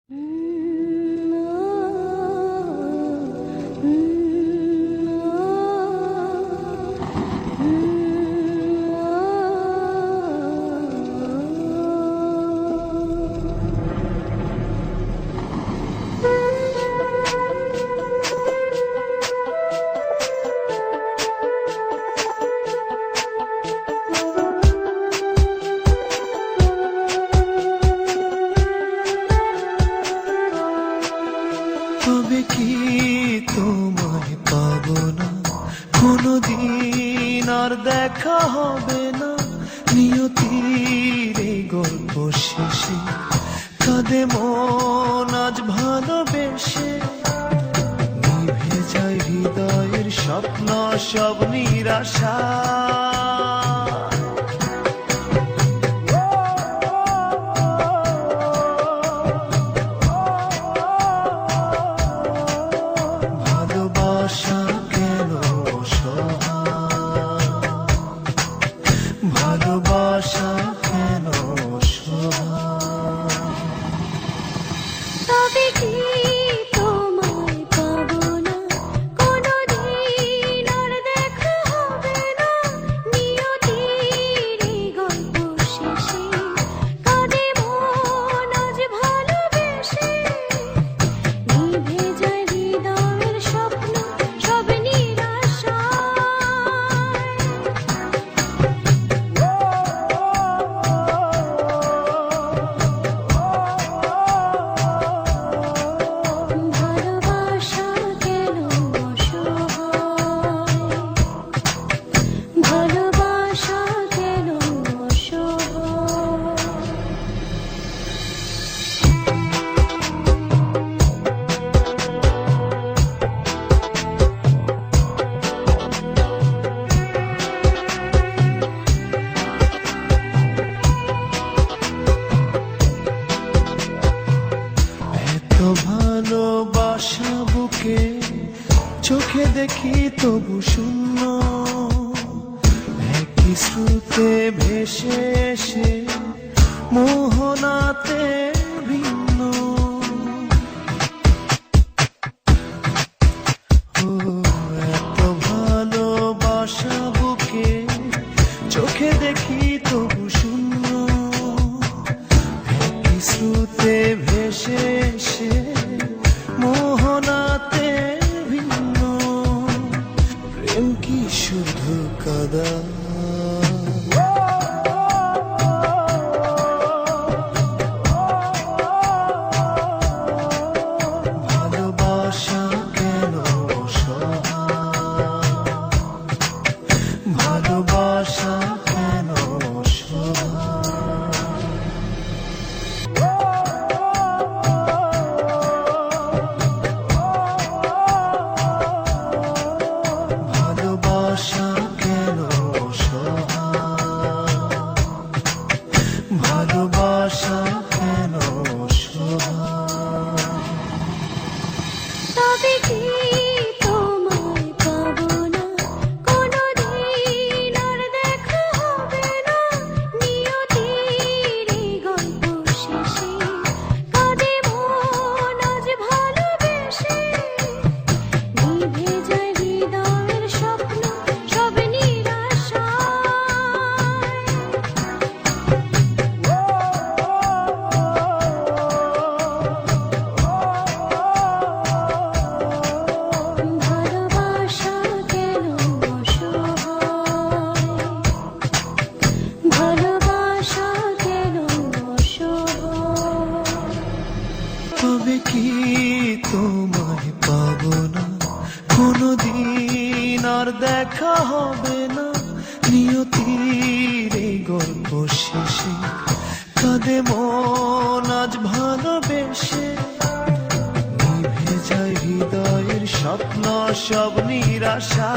তবে কি তোমায় পাবো না, কোনদিন আর দেখা হবে না। নিয়তির এই গল্প শেষে কাঁদে মন আজ ভালোবেসে। নিভে যায় হৃদয়ের স্বপ্ন সব নিরাশা। ভালোবাসা কেন অসহায়, ভালোবাসা কেন অসহায়। তবে কি তোমায় পাবো না, কোনদিন আর দেখা হবে না। নিয়তির এই গল্প শেষে কাঁদে মন আজ ভালোবেসে। নিভে যায় হৃদয়ের স্বপ্ন সব নিরাশায়। ভালোবাসা কেন অসহায়, ভালোবাসা কেন অসহায়। এত ভালোবাসা বুকে চোখে দেখি তবু শূন্য। একই স্রোতে ভেসে এসে মোহনাতে ভিন্ন। ও এত ভালোবাসা বুকে চোখে দেখি তবু শূন্য। একই স্রোতে ভেসে এসে মোহনাতে ভিন্ন। প্রেম কি শুধু কাদা, ভালোবাসা কেন অসহায়, ভালোবাসা কেন অসহায়। ভালোবাসা কেন অসহায়, ভালোবাসা কেন অসহায়। তবে কি তোমায় পাবো না, কোনদিন আর দেখা হবে না। নিয়তির এই গল্প শেষে কাঁদে মন আজ ভালোবেসে। নিভে যায় হৃদয়ের স্বপ্ন সব নিরাশায়। ভালোবাসা কেন অসহায়, ভালোবাসা কেন অসহায়। তবে কি তোমায় পাবো না, কোনদিন আর দেখা হবে না। নিয়তির এই গল্প শেষে কাঁদে মন আজ ভালোবেসে। নিভে যায় হৃদয়ের স্বপ্ন সব নিরাশা।